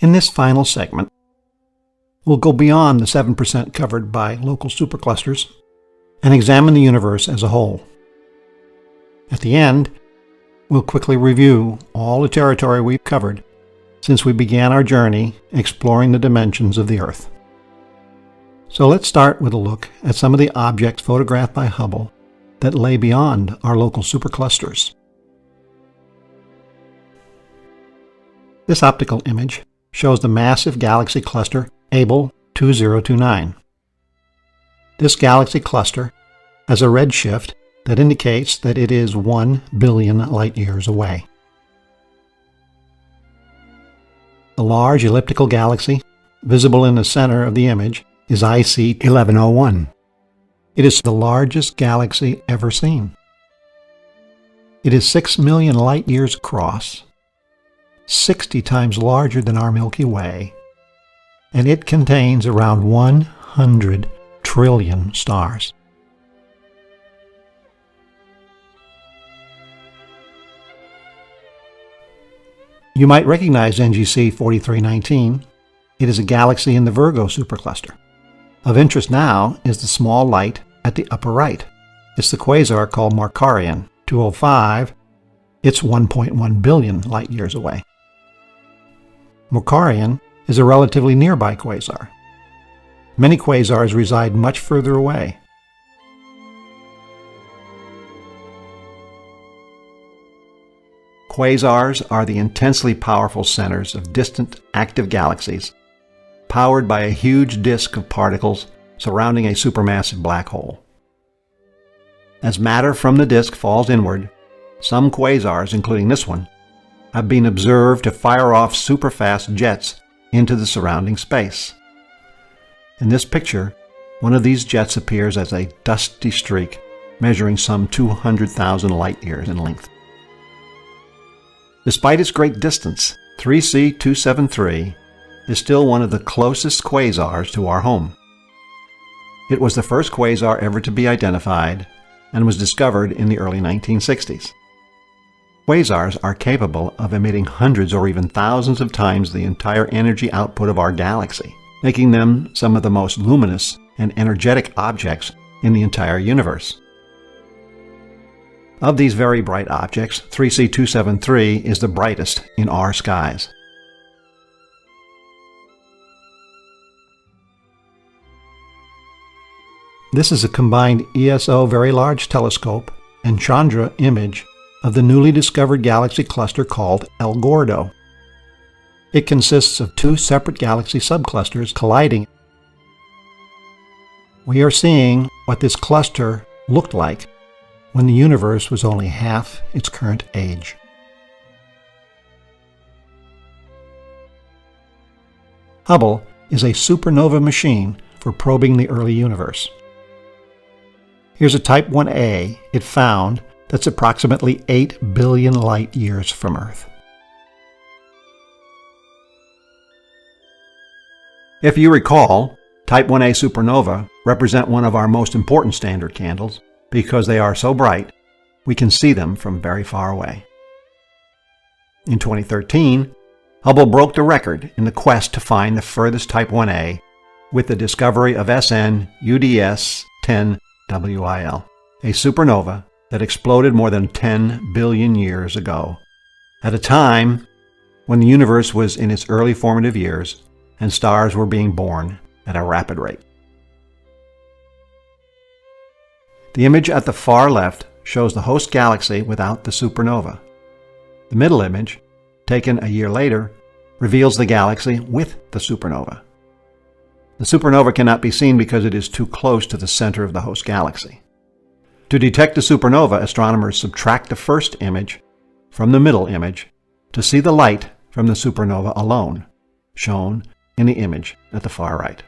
In this final segment, we'll go beyond the 7% covered by local superclusters and examine the universe as a whole. At the end, we'll quickly review all the territory we've covered since we began our journey exploring the dimensions of the Earth. So let's start with a look at some of the objects photographed by Hubble that lay beyond our local superclusters. This optical image shows the massive galaxy cluster Abell 2029. This galaxy cluster has a redshift that indicates that it is 1 billion light-years away. The large elliptical galaxy visible in the center of the image is IC 1101. It is the largest galaxy ever seen. It is 6 million light-years across, 60 times larger than our Milky Way, and it contains around 100 trillion stars. You might recognize NGC 4319. It is a galaxy in the Virgo supercluster. Of interest now is the small light at the upper right. It's the quasar called Markarian 205. It's 1.1 billion light-years away. Markarian is a relatively nearby quasar. Many quasars reside much further away. Quasars are the intensely powerful centers of distant active galaxies, powered by a huge disk of particles surrounding a supermassive black hole. As matter from the disk falls inward, some quasars, including this one, have been observed to fire off superfast jets into the surrounding space. In this picture, one of these jets appears as a dusty streak measuring some 200,000 light-years in length. Despite its great distance, 3C273 is still one of the closest quasars to our home. It was the first quasar ever to be identified and was discovered in the early 1960s. Quasars are capable of emitting hundreds or even thousands of times the entire energy output of our galaxy, making them some of the most luminous and energetic objects in the entire universe. Of these very bright objects, 3C273 is the brightest in our skies. This is a combined ESO Very Large Telescope and Chandra image of the newly discovered galaxy cluster called El Gordo. It consists of two separate galaxy subclusters colliding. We are seeing what this cluster looked like when the universe was only half its current age. Hubble is a supernova machine for probing the early universe. Here's a Type 1a it found that's approximately 8 billion light-years from Earth. If you recall, Type 1a supernova represent one of our most important standard candles because they are so bright we can see them from very far away. In 2013, Hubble broke the record in the quest to find the furthest Type 1a with the discovery of SN UDS 10WIL, a supernova that exploded more than 10 billion years ago, at a time when the universe was in its early formative years and stars were being born at a rapid rate. The image at the far left shows the host galaxy without the supernova. The middle image, taken a year later, reveals the galaxy with the supernova. The supernova cannot be seen because it is too close to the center of the host galaxy. To detect the supernova, astronomers subtract the first image from the middle image to see the light from the supernova alone, shown in the image at the far right.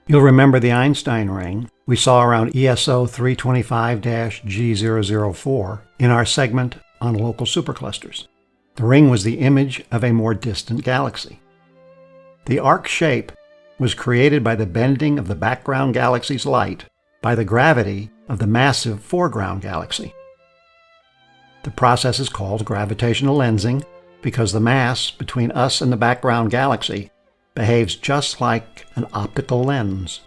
You'll remember the Einstein ring we saw around ESO 325-G004 in our segment on local superclusters. The ring was the image of a more distant galaxy. The arc shape was created by the bending of the background galaxy's light by the gravity of the massive foreground galaxy. The process is called gravitational lensing because the mass between us and the background galaxy behaves just like an optical lens.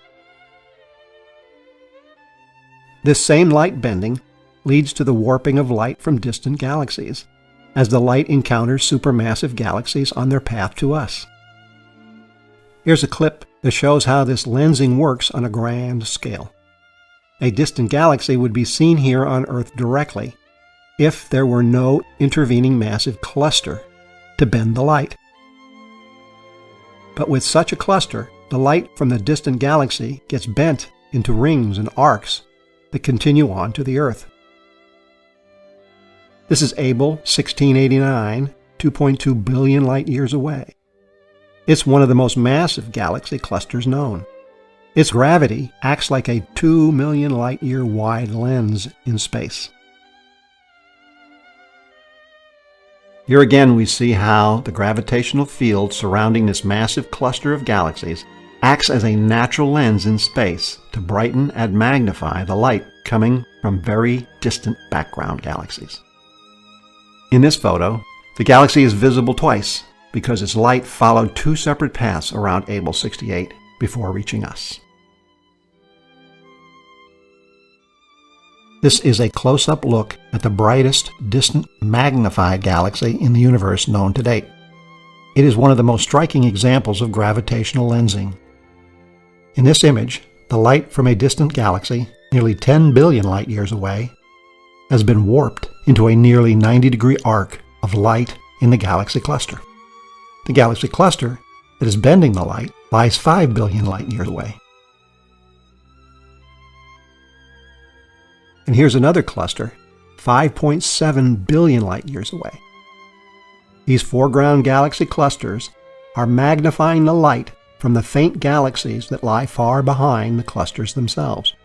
This same light bending leads to the warping of light from distant galaxies, as the light encounters supermassive galaxies on their path to us. Here's a clip that shows how this lensing works on a grand scale. A distant galaxy would be seen here on Earth directly if there were no intervening massive cluster to bend the light. But with such a cluster, the light from the distant galaxy gets bent into rings and arcs that continue on to the Earth. This is Abell 1689, 2.2 billion light-years away. It's one of the most massive galaxy clusters known. Its gravity acts like a 2 million light-year wide lens in space. Here again we see how the gravitational field surrounding this massive cluster of galaxies acts as a natural lens in space to brighten and magnify the light coming from very distant background galaxies. In this photo, the galaxy is visible twice because its light followed two separate paths around Abell 68 before reaching us. This is a close-up look at the brightest, distant, magnified galaxy in the universe known to date. It is one of the most striking examples of gravitational lensing. In this image, the light from a distant galaxy, nearly 10 billion light-years away, has been warped into a nearly 90-degree arc of light in the galaxy cluster. The galaxy cluster that is bending the light lies 5 billion light-years away. And here's another cluster, 5.7 billion light-years away. These foreground galaxy clusters are magnifying the light from the faint galaxies that lie far behind the clusters themselves.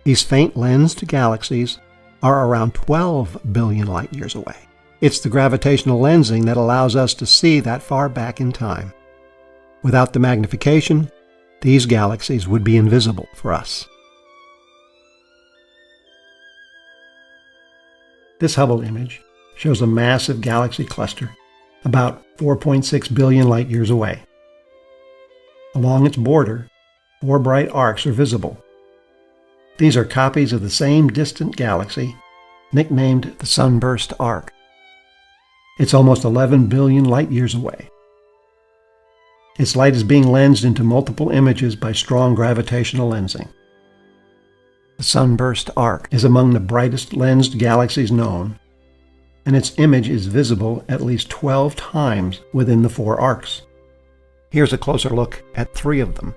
These faint lensed galaxies are around 12 billion light-years away. It's the gravitational lensing that allows us to see that far back in time. Without the magnification, these galaxies would be invisible for us. This Hubble image shows a massive galaxy cluster about 4.6 billion light-years away. Along its border, 4 bright arcs are visible. These are copies of the same distant galaxy, nicknamed the Sunburst Arc. It's almost 11 billion light-years away. Its light is being lensed into multiple images by strong gravitational lensing. The Sunburst Arc is among the brightest lensed galaxies known, and its image is visible at least 12 times within the 4 arcs. Here's a closer look at 3 of them.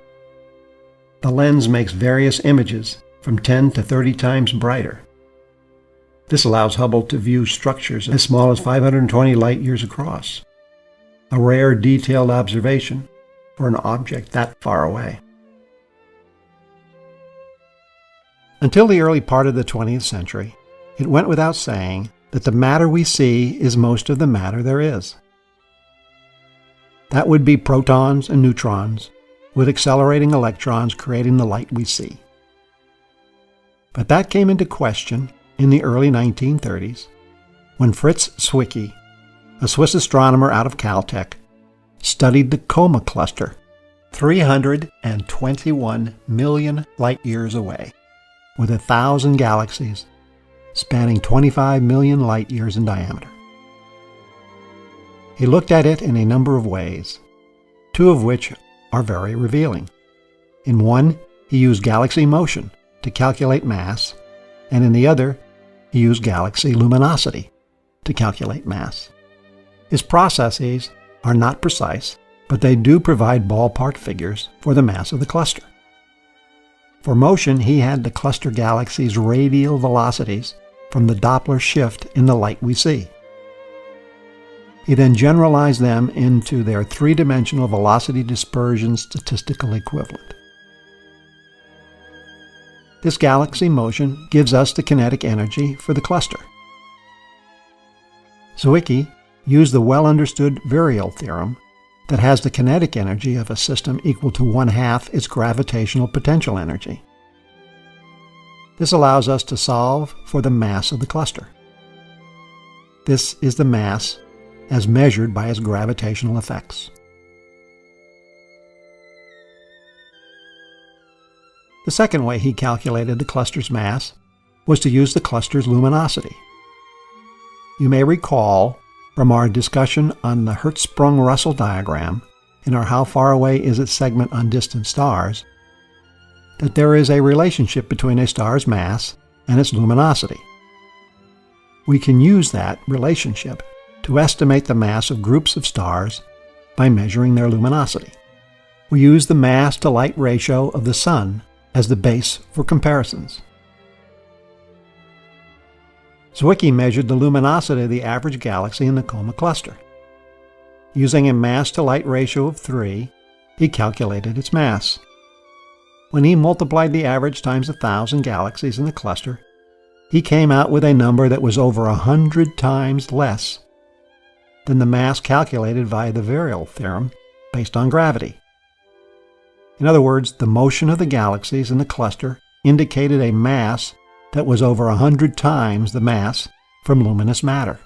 The lens makes various images from 10 to 30 times brighter. This allows Hubble to view structures as small as 520 light-years across, a rare detailed observation for an object that far away. Until the early part of the 20th century, it went without saying that the matter we see is most of the matter there is. That would be protons and neutrons, with accelerating electrons creating the light we see. But that came into question in the early 1930s, when Fritz Zwicky, a Swiss astronomer out of Caltech, studied the Coma cluster, 321 million light-years away, with 1,000 galaxies spanning 25 million light-years in diameter. He looked at it in a number of ways, 2 of which are very revealing. In one, he used galaxy motion to calculate mass, and in the other, he used galaxy luminosity to calculate mass. His processes are not precise, but they do provide ballpark figures for the mass of the cluster. For motion, he had the cluster galaxies' radial velocities from the Doppler shift in the light we see. He then generalized them into their 3-dimensional velocity dispersion statistical equivalent. This galaxy motion gives us the kinetic energy for the cluster. Zwicky used the well-understood virial theorem that has the kinetic energy of a system equal to 1/2 its gravitational potential energy. This allows us to solve for the mass of the cluster. This is the mass as measured by its gravitational effects. The second way he calculated the cluster's mass was to use the cluster's luminosity. You may recall from our discussion on the Hertzsprung-Russell diagram in our How Far Away Is It segment on distant stars that there is a relationship between a star's mass and its luminosity. We can use that relationship to estimate the mass of groups of stars by measuring their luminosity. We use the mass-to-light ratio of the Sun as the base for comparisons. Zwicky measured the luminosity of the average galaxy in the Coma cluster. Using a mass-to-light ratio of 3, he calculated its mass. When he multiplied the average times 1,000 galaxies in the cluster, he came out with a number that was over 100 times less than the mass calculated via the Virial theorem based on gravity. In other words, the motion of the galaxies in the cluster indicated a mass that was over 100 times the mass from luminous matter.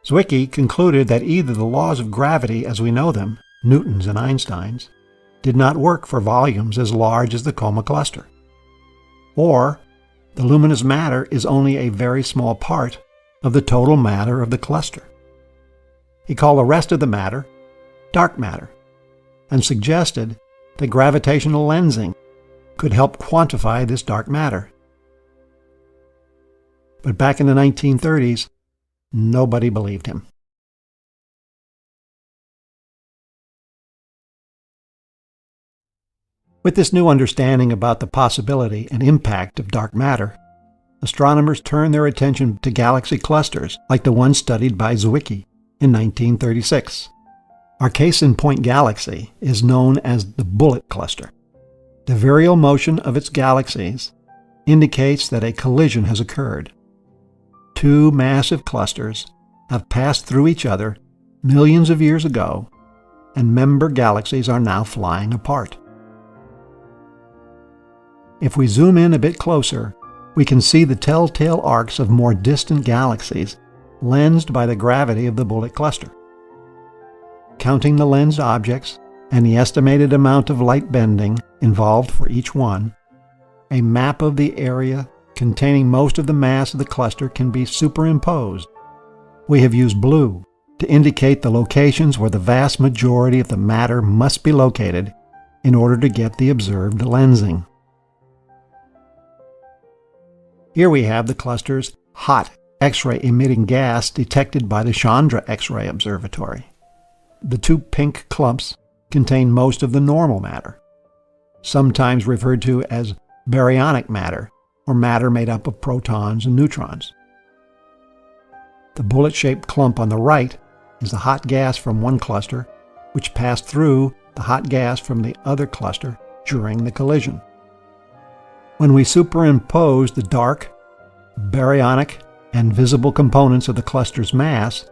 Zwicky concluded that either the laws of gravity as we know them, Newton's and Einstein's, did not work for volumes as large as the Coma cluster, or the luminous matter is only a very small part of the total matter of the cluster. He called the rest of the matter dark matter, and suggested that gravitational lensing could help quantify this dark matter. But back in the 1930s, nobody believed him. With this new understanding about the possibility and impact of dark matter, astronomers turned their attention to galaxy clusters like the one studied by Zwicky in 1936. Our case-in-point galaxy is known as the Bullet cluster. The virial motion of its galaxies indicates that a collision has occurred. Two massive clusters have passed through each other millions of years ago, and member galaxies are now flying apart. If we zoom in a bit closer, we can see the telltale arcs of more distant galaxies lensed by the gravity of the Bullet cluster. Counting the lensed objects and the estimated amount of light bending involved for each one, a map of the area containing most of the mass of the cluster can be superimposed. We have used blue to indicate the locations where the vast majority of the matter must be located in order to get the observed lensing. Here we have the cluster's hot X-ray emitting gas detected by the Chandra X-ray Observatory. The two pink clumps contain most of the normal matter, sometimes referred to as baryonic matter, or matter made up of protons and neutrons. The bullet-shaped clump on the right is the hot gas from one cluster, which passed through the hot gas from the other cluster during the collision. When we superimpose the dark, baryonic, and visible components of the cluster's mass,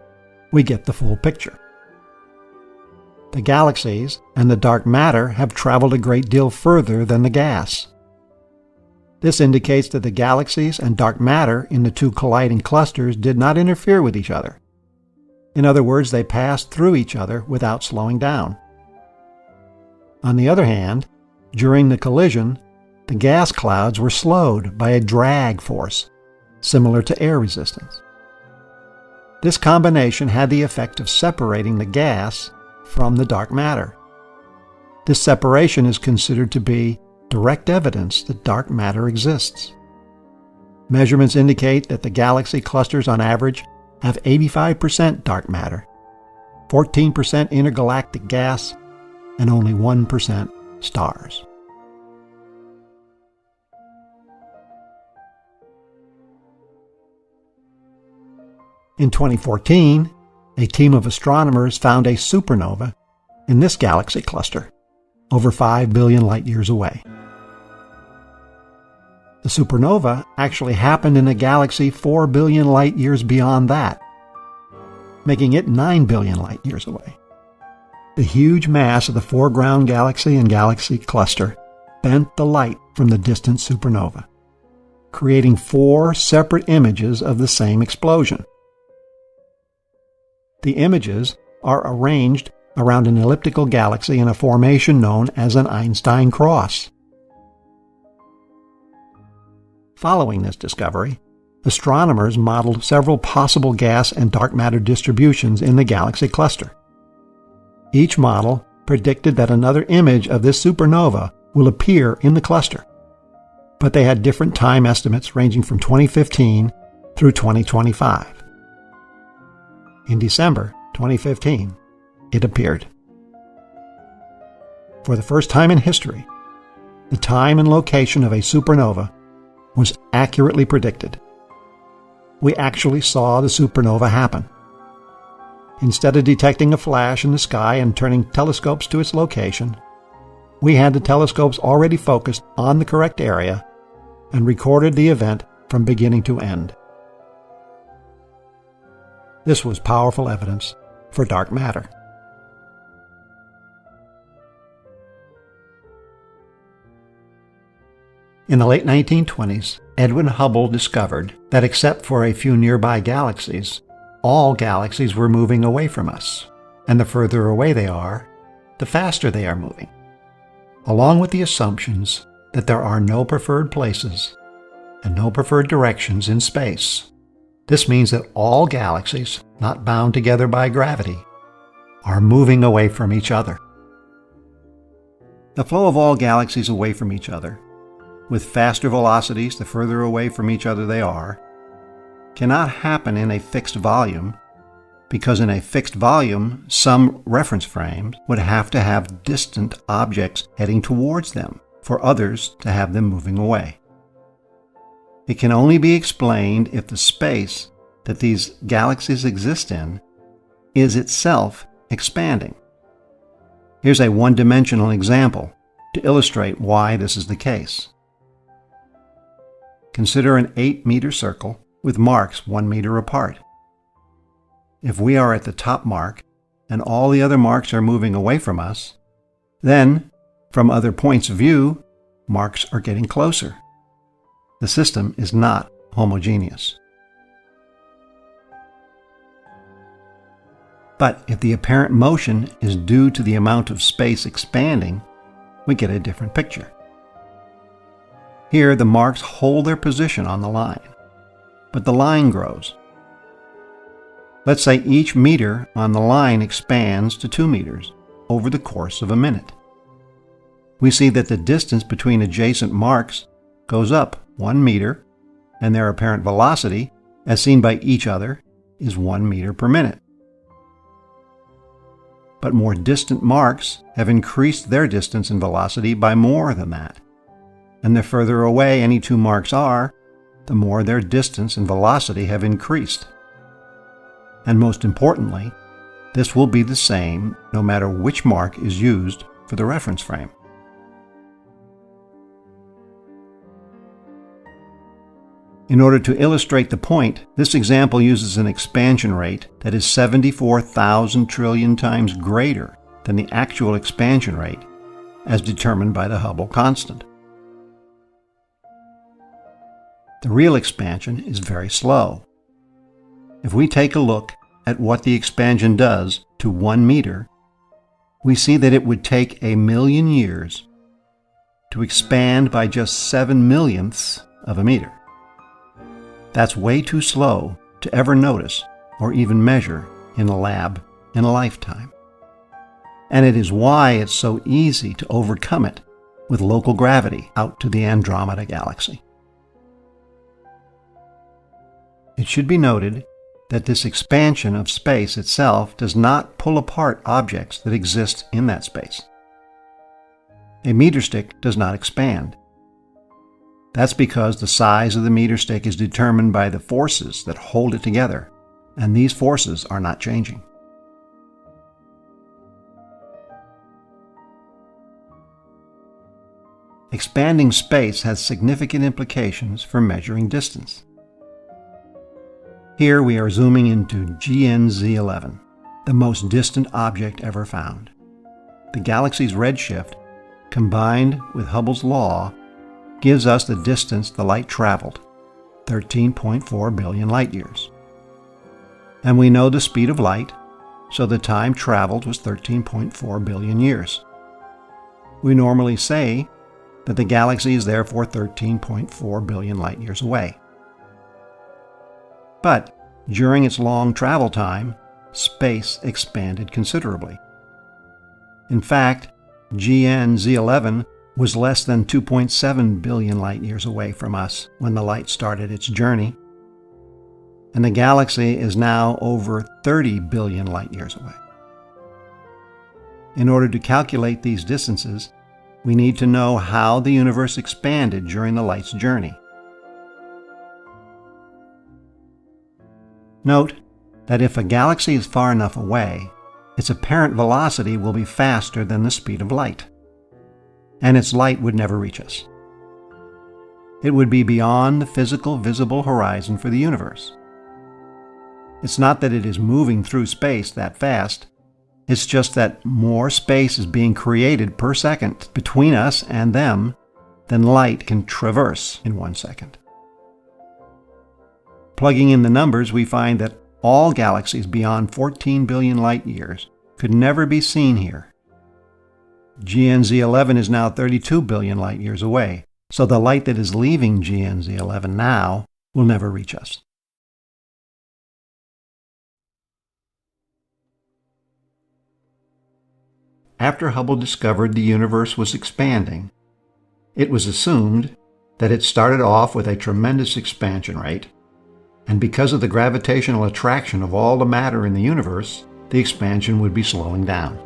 we get the full picture. The galaxies and the dark matter have traveled a great deal further than the gas. This indicates that the galaxies and dark matter in the two colliding clusters did not interfere with each other. In other words, they passed through each other without slowing down. On the other hand, during the collision, the gas clouds were slowed by a drag force, similar to air resistance. This combination had the effect of separating the gas from the dark matter. This separation is considered to be direct evidence that dark matter exists. Measurements indicate that the galaxy clusters on average have 85% dark matter, 14% intergalactic gas, and only 1% stars. In 2014, a team of astronomers found a supernova in this galaxy cluster, over 5 billion light-years away. The supernova actually happened in a galaxy 4 billion light-years beyond that, making it 9 billion light-years away. The huge mass of the foreground galaxy and galaxy cluster bent the light from the distant supernova, creating 4 separate images of the same explosion. The images are arranged around an elliptical galaxy in a formation known as an Einstein cross. Following this discovery, astronomers modeled several possible gas and dark matter distributions in the galaxy cluster. Each model predicted that another image of this supernova will appear in the cluster, but they had different time estimates ranging from 2015 through 2025. In December 2015, it appeared. For the first time in history, the time and location of a supernova was accurately predicted. We actually saw the supernova happen. Instead of detecting a flash in the sky and turning telescopes to its location, we had the telescopes already focused on the correct area and recorded the event from beginning to end. This was powerful evidence for dark matter. In the late 1920s, Edwin Hubble discovered that except for a few nearby galaxies, all galaxies were moving away from us, and the further away they are, the faster they are moving, along with the assumptions that there are no preferred places and no preferred directions in space. This means that all galaxies, not bound together by gravity, are moving away from each other. The flow of all galaxies away from each other, with faster velocities the further away from each other they are, cannot happen in a fixed volume, because in a fixed volume, some reference frames would have to have distant objects heading towards them for others to have them moving away. It can only be explained if the space that these galaxies exist in is itself expanding. Here's a one-dimensional example to illustrate why this is the case. Consider an 8-meter circle with marks 1 meter apart. If we are at the top mark and all the other marks are moving away from us, then, from other points of view, marks are getting closer. The system is not homogeneous. But if the apparent motion is due to the amount of space expanding, we get a different picture. Here, the marks hold their position on the line, but the line grows. Let's say each meter on the line expands to 2 meters over the course of a minute. We see that the distance between adjacent marks goes up 1 meter, and their apparent velocity, as seen by each other, is 1 meter per minute. But more distant marks have increased their distance and velocity by more than that. And the further away any 2 marks are, the more their distance and velocity have increased. And most importantly, this will be the same no matter which mark is used for the reference frame. In order to illustrate the point, this example uses an expansion rate that is 74,000 trillion times greater than the actual expansion rate as determined by the Hubble constant. The real expansion is very slow. If we take a look at what the expansion does to 1 meter, we see that it would take 1,000,000 years to expand by just 7/millionths of a meter. That's way too slow to ever notice or even measure in a lab in a lifetime. And it is why it's so easy to overcome it with local gravity out to the Andromeda Galaxy. It should be noted that this expansion of space itself does not pull apart objects that exist in that space. A meter stick does not expand. That's because the size of the meter stick is determined by the forces that hold it together, and these forces are not changing. Expanding space has significant implications for measuring distance. Here we are zooming into GNZ11, the most distant object ever found. The galaxy's redshift combined with Hubble's law, gives us the distance the light traveled, 13.4 billion light-years. And we know the speed of light, so the time traveled was 13.4 billion years. We normally say that the galaxy is therefore 13.4 billion light-years away. But during its long travel time, space expanded considerably. In fact, GN-Z11 was less than 2.7 billion light-years away from us when the light started its journey, and the galaxy is now over 30 billion light-years away. In order to calculate these distances, we need to know how the universe expanded during the light's journey. Note that if a galaxy is far enough away, its apparent velocity will be faster than the speed of light, and its light would never reach us. It would be beyond the physical visible horizon for the universe. It's not that it is moving through space that fast, it's just that more space is being created per second between us and them than light can traverse in 1 second. Plugging in the numbers, we find that all galaxies beyond 14 billion light-years could never be seen here. GN-Z11 is now 32 billion light-years away, so the light that is leaving GN-Z11 now will never reach us. After Hubble discovered the universe was expanding, it was assumed that it started off with a tremendous expansion rate, and because of the gravitational attraction of all the matter in the universe, the expansion would be slowing down.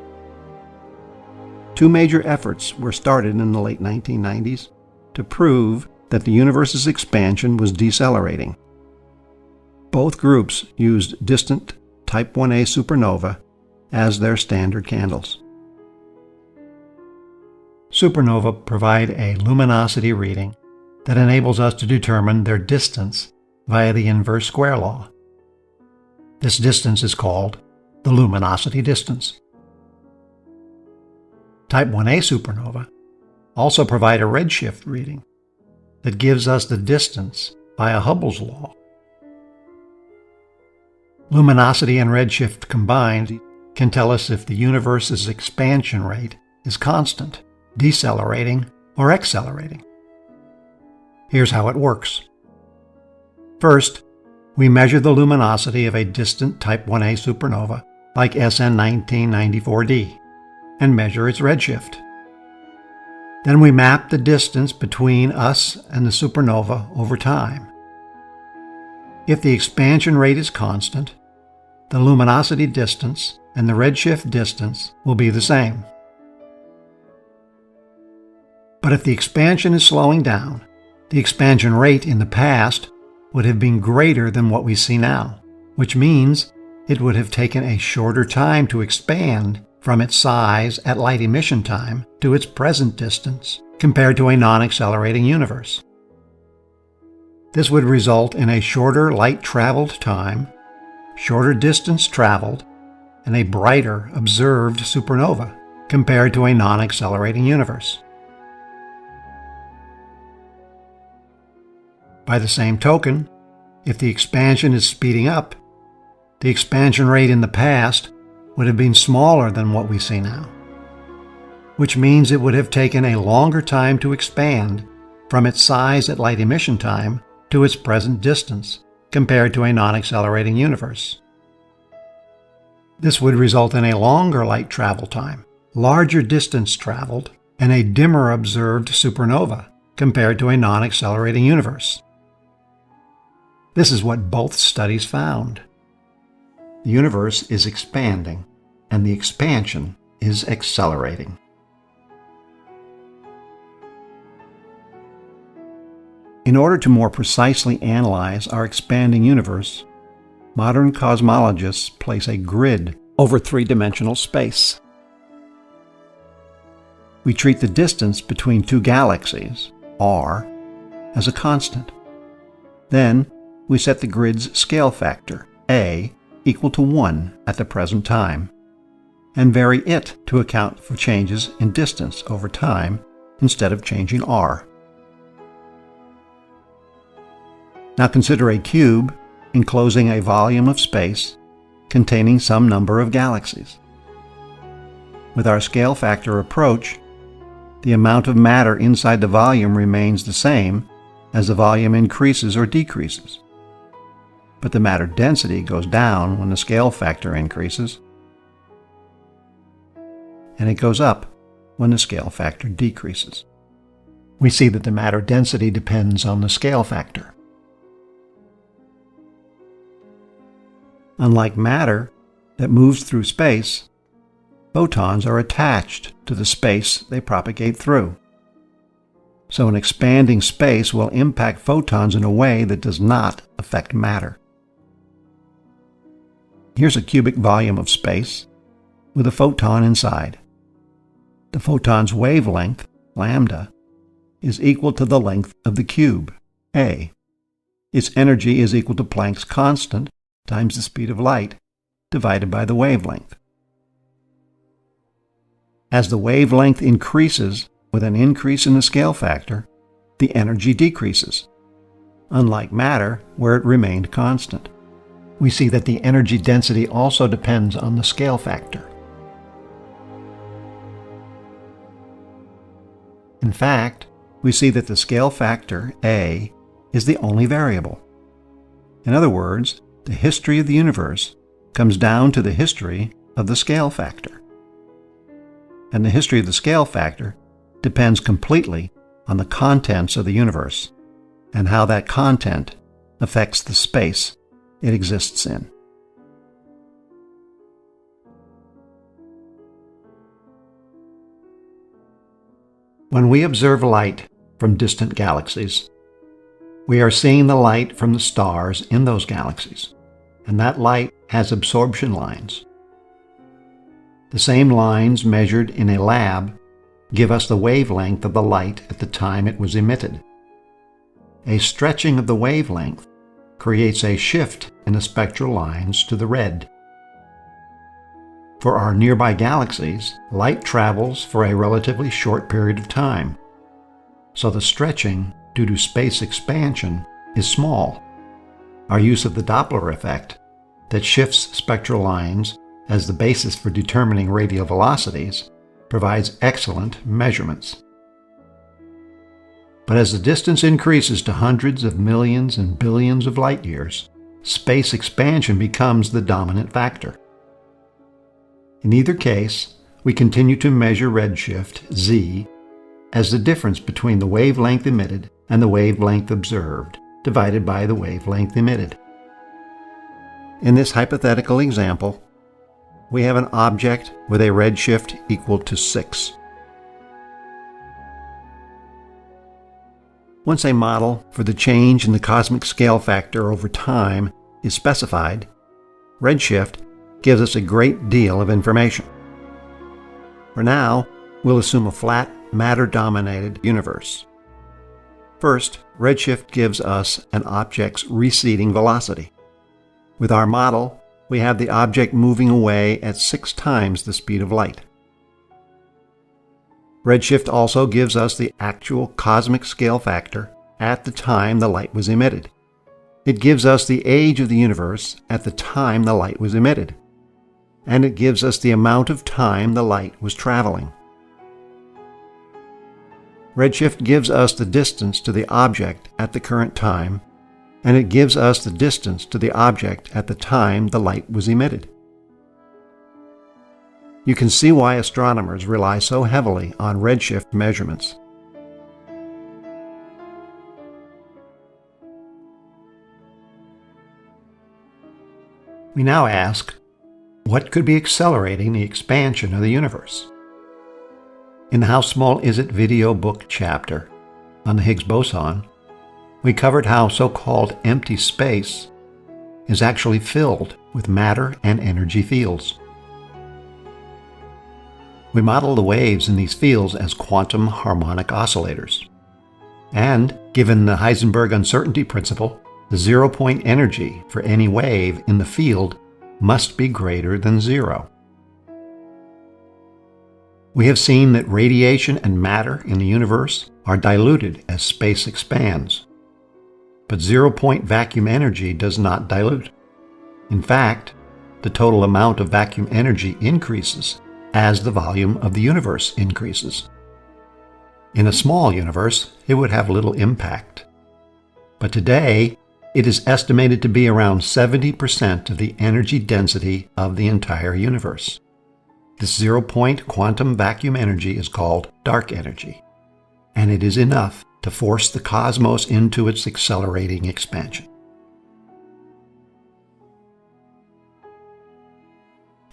Two major efforts were started in the late 1990s to prove that the universe's expansion was decelerating. Both groups used distant Type 1a supernova as their standard candles. Supernova provide a luminosity reading that enables us to determine their distance via the inverse square law. This distance is called the luminosity distance. Type 1a supernova also provide a redshift reading that gives us the distance via Hubble's law. Luminosity and redshift combined can tell us if the universe's expansion rate is constant, decelerating, or accelerating. Here's how it works. First, we measure the luminosity of a distant Type 1a supernova like SN 1994d and measure its redshift. Then we map the distance between us and the supernova over time. If the expansion rate is constant, the luminosity distance and the redshift distance will be the same. But if the expansion is slowing down, the expansion rate in the past would have been greater than what we see now, which means it would have taken a shorter time to expand from its size at light emission time to its present distance compared to a non-accelerating universe. This would result in a shorter light traveled time, shorter distance traveled, and a brighter observed supernova compared to a non-accelerating universe. By the same token, if the expansion is speeding up, the expansion rate in the past would have been smaller than what we see now, which means it would have taken a longer time to expand from its size at light emission time to its present distance compared to a non-accelerating universe. This would result in a longer light travel time, larger distance traveled, and a dimmer observed supernova compared to a non-accelerating universe. This is what both studies found. The universe is expanding, and the expansion is accelerating. In order to more precisely analyze our expanding universe, modern cosmologists place a grid over three-dimensional space. We treat the distance between two galaxies, r, as a constant. Then, we set the grid's scale factor, a, equal to 1 at the present time, and vary it to account for changes in distance over time instead of changing r. Now consider a cube enclosing a volume of space containing some number of galaxies. With our scale factor approach, the amount of matter inside the volume remains the same as the volume increases or decreases. But the matter density goes down when the scale factor increases, and it goes up when the scale factor decreases. We see that the matter density depends on the scale factor. Unlike matter that moves through space, photons are attached to the space they propagate through. So an expanding space will impact photons in a way that does not affect matter. Here's a cubic volume of space with a photon inside. The photon's wavelength, lambda, is equal to the length of the cube, a. Its energy is equal to Planck's constant times the speed of light divided by the wavelength. As the wavelength increases with an increase in the scale factor, the energy decreases, unlike matter where it remained constant. We see that the energy density also depends on the scale factor. In fact, we see that the scale factor, A, is the only variable. In other words, the history of the universe comes down to the history of the scale factor. And the history of the scale factor depends completely on the contents of the universe and how that content affects the space it exists in. When we observe light from distant galaxies, we are seeing the light from the stars in those galaxies, and that light has absorption lines. The same lines measured in a lab give us the wavelength of the light at the time it was emitted. A stretching of the wavelength creates a shift in the spectral lines to the red. For our nearby galaxies, light travels for a relatively short period of time, so the stretching due to space expansion is small. Our use of the Doppler effect that shifts spectral lines as the basis for determining radial velocities provides excellent measurements. But as the distance increases to hundreds of millions and billions of light years, space expansion becomes the dominant factor. In either case, we continue to measure redshift, z, as the difference between the wavelength emitted and the wavelength observed, divided by the wavelength emitted. In this hypothetical example, we have an object with a redshift equal to 6. Once a model for the change in the cosmic scale factor over time is specified, redshift gives us a great deal of information. For now, we'll assume a flat, matter-dominated universe. First, redshift gives us an object's receding velocity. With our model, we have the object moving away at 6 times the speed of light. Redshift also gives us the actual cosmic scale factor at the time the light was emitted. It gives us the age of the universe at the time the light was emitted. And it gives us the amount of time the light was traveling. Redshift gives us the distance to the object at the current time, and it gives us the distance to the object at the time the light was emitted. You can see why astronomers rely so heavily on redshift measurements. We now ask, what could be accelerating the expansion of the universe? In the How Small Is It video book chapter on the Higgs boson, we covered how so-called empty space is actually filled with matter and energy fields. We model the waves in these fields as quantum harmonic oscillators. And, given the Heisenberg uncertainty principle, the zero-point energy for any wave in the field must be greater than 0. We have seen that radiation and matter in the universe are diluted as space expands. But zero-point vacuum energy does not dilute. In fact, the total amount of vacuum energy increases as the volume of the universe increases. In a small universe, it would have little impact. But today, it is estimated to be around 70% of the energy density of the entire universe. This zero-point quantum vacuum energy is called dark energy, and it is enough to force the cosmos into its accelerating expansion.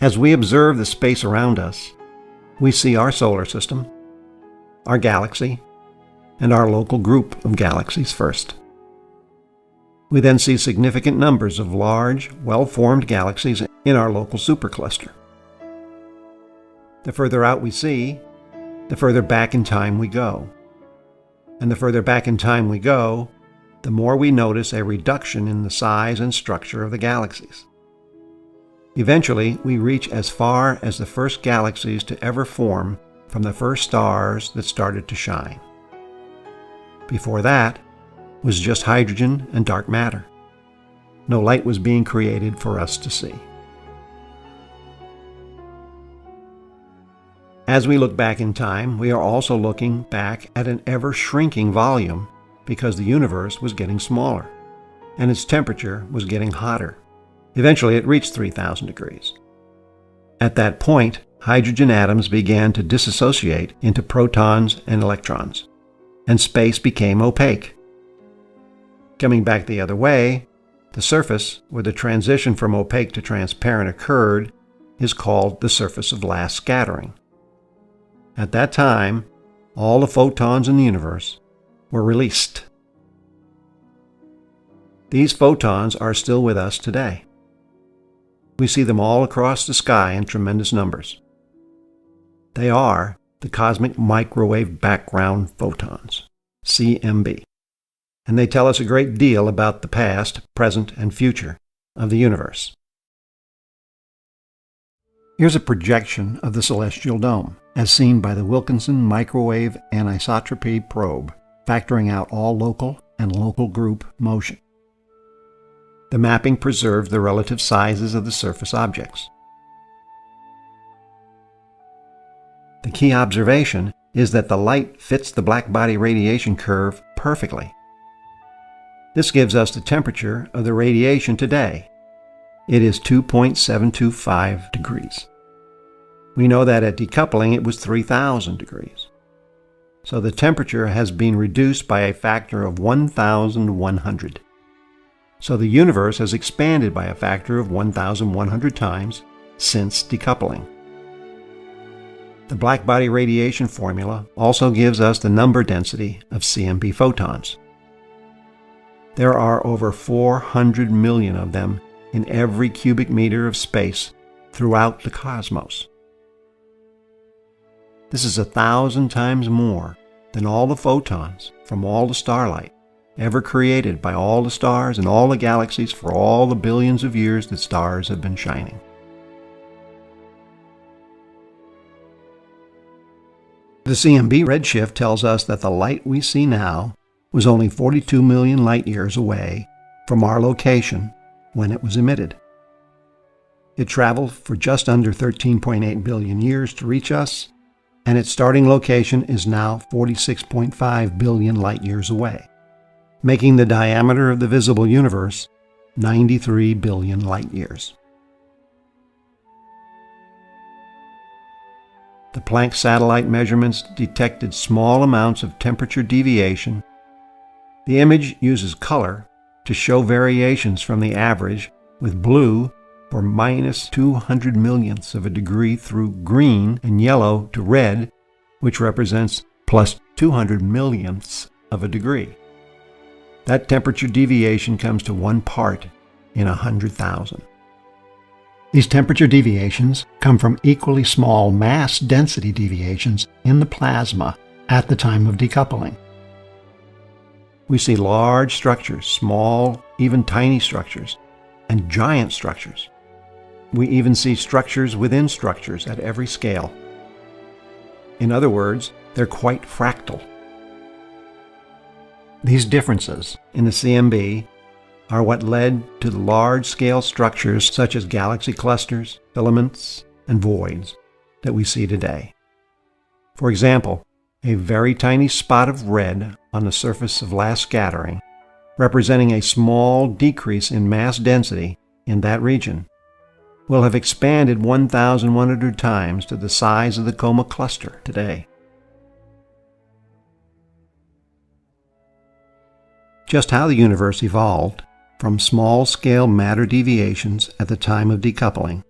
As we observe the space around us, we see our solar system, our galaxy, and our local group of galaxies first. We then see significant numbers of large, well-formed galaxies in our local supercluster. The further out we see, the further back in time we go. And the further back in time we go, the more we notice a reduction in the size and structure of the galaxies. Eventually, we reach as far as the first galaxies to ever form from the first stars that started to shine. Before that was just hydrogen and dark matter. No light was being created for us to see. As we look back in time, we are also looking back at an ever-shrinking volume because the universe was getting smaller, and its temperature was getting hotter. Eventually, it reached 3,000 degrees. At that point, hydrogen atoms began to dissociate into protons and electrons, and space became opaque. Coming back the other way, the surface, where the transition from opaque to transparent occurred, is called the surface of last scattering. At that time, all the photons in the universe were released. These photons are still with us today. We see them all across the sky in tremendous numbers. They are the cosmic microwave background photons, CMB, and they tell us a great deal about the past, present, and future of the universe. Here's a projection of the celestial dome, as seen by the Wilkinson Microwave Anisotropy Probe, factoring out all local and local group motion. The mapping preserves the relative sizes of the surface objects. The key observation is that the light fits the blackbody radiation curve perfectly. This gives us the temperature of the radiation today. It is 2.725 degrees. We know that at decoupling it was 3,000 degrees. So the temperature has been reduced by a factor of 1,100. So the universe has expanded by a factor of 1,100 times since decoupling. The blackbody radiation formula also gives us the number density of CMB photons. There are over 400 million of them in every cubic meter of space throughout the cosmos. This is 1,000 times more than all the photons from all the starlight ever created by all the stars and all the galaxies for all the billions of years that stars have been shining. The CMB redshift tells us that the light we see now was only 42 million light years away from our location when it was emitted. It traveled for just under 13.8 billion years to reach us, and its starting location is now 46.5 billion light years away, making the diameter of the visible universe 93 billion light years. The Planck satellite measurements detected small amounts of temperature deviation. The image uses color to show variations from the average, with blue for minus 200 millionths of a degree through green and yellow to red, which represents plus 200 millionths of a degree. That temperature deviation comes to 1 part in 100,000. These temperature deviations come from equally small mass density deviations in the plasma at the time of decoupling. We see large structures, small, even tiny structures, and giant structures. We even see structures within structures at every scale. In other words, they're quite fractal. These differences in the CMB are what led to the large-scale structures such as galaxy clusters, filaments, and voids that we see today. For example, a very tiny spot of red on the surface of last scattering, representing a small decrease in mass density in that region, will have expanded 1,100 times to the size of the Coma cluster today. Just how the universe evolved from small-scale matter deviations at the time of decoupling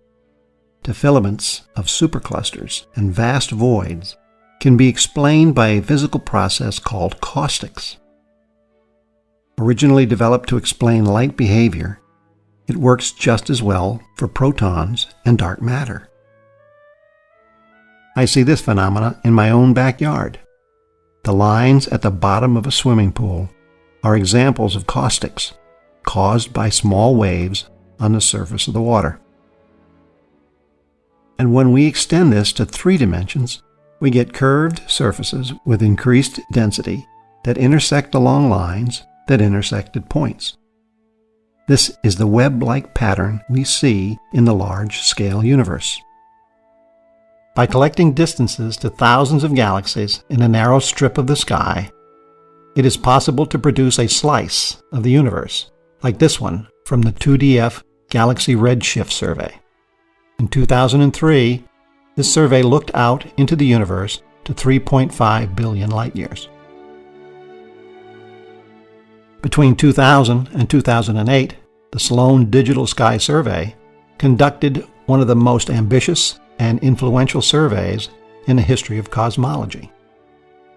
to filaments of superclusters and vast voids can be explained by a physical process called caustics. Originally developed to explain light behavior, it works just as well for protons and dark matter. I see this phenomena in my own backyard. The lines at the bottom of a swimming pool are examples of caustics caused by small waves on the surface of the water. And when we extend this to 3 dimensions, we get curved surfaces with increased density that intersect along lines that intersect at points. This is the web-like pattern we see in the large-scale universe. By collecting distances to thousands of galaxies in a narrow strip of the sky, it is possible to produce a slice of the universe, like this one from the 2DF Galaxy Redshift Survey. In 2003, this survey looked out into the universe to 3.5 billion light-years. Between 2000 and 2008, the Sloan Digital Sky Survey conducted one of the most ambitious and influential surveys in the history of cosmology.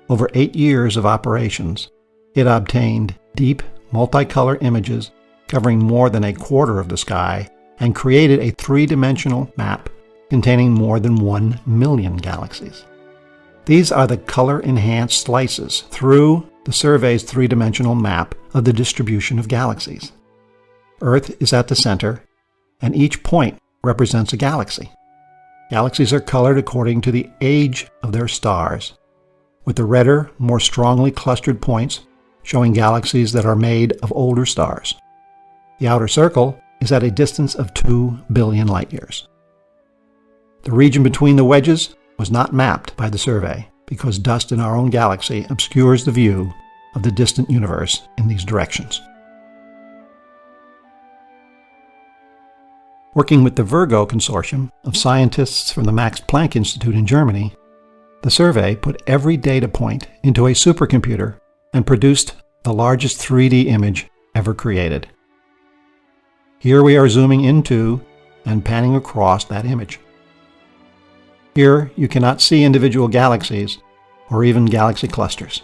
Over 8 years of operations, it obtained deep, multicolor images covering more than a quarter of the sky and created a 3-dimensional map containing more than 1 million galaxies. These are the color-enhanced slices through the survey's 3-dimensional map of the distribution of galaxies. Earth is at the center, and each point represents a galaxy. Galaxies are colored according to the age of their stars, with the redder, more strongly clustered points showing galaxies that are made of older stars. The outer circle is at a distance of 2 billion light-years. The region between the wedges was not mapped by the survey because dust in our own galaxy obscures the view of the distant universe in these directions. Working with the Virgo Consortium of scientists from the Max Planck Institute in Germany, the survey put every data point into a supercomputer and produced the largest 3D image ever created. Here we are zooming into and panning across that image. Here you cannot see individual galaxies or even galaxy clusters.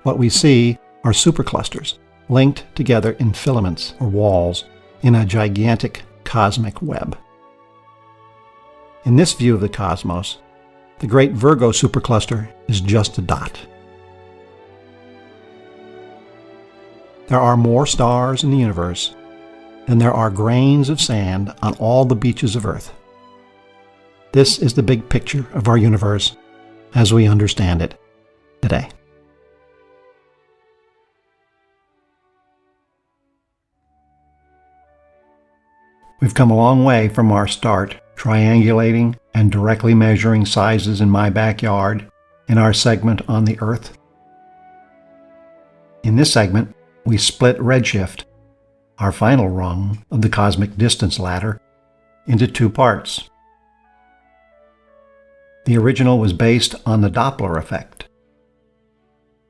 What we see are superclusters linked together in filaments or walls in a gigantic cosmic web. In this view of the cosmos, the Great Virgo supercluster is just a dot. There are more stars in the universe than there are grains of sand on all the beaches of Earth. This is the big picture of our universe as we understand it today. We've come a long way from our start triangulating and directly measuring sizes in my backyard in our segment on the Earth. In this segment, we split redshift, our final rung of the cosmic distance ladder, into 2 parts. The original was based on the Doppler effect.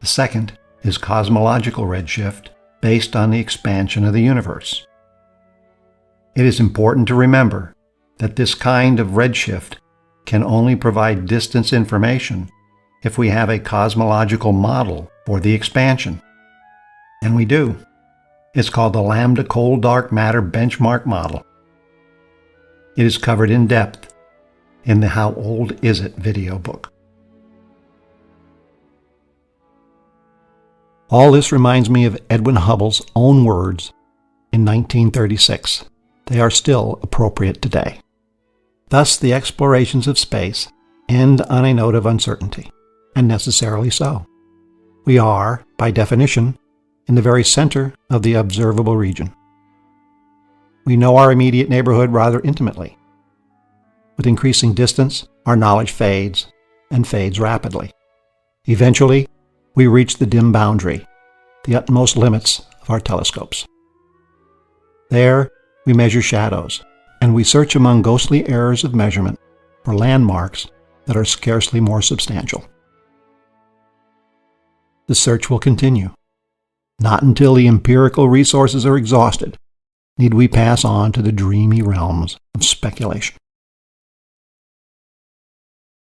The second is cosmological redshift based on the expansion of the universe. It is important to remember that this kind of redshift can only provide distance information if we have a cosmological model for the expansion. And we do. It's called the Lambda Cold Dark Matter Benchmark Model. It is covered in depth in the How Old Is It video book. All this reminds me of Edwin Hubble's own words in 1936. They are still appropriate today. Thus, the explorations of space end on a note of uncertainty, and necessarily so. We are, by definition, in the very center of the observable region. We know our immediate neighborhood rather intimately. With increasing distance, our knowledge fades, and fades rapidly. Eventually, we reach the dim boundary, the utmost limits of our telescopes. There, we measure shadows, and we search among ghostly errors of measurement for landmarks that are scarcely more substantial. The search will continue. Not until the empirical resources are exhausted need we pass on to the dreamy realms of speculation.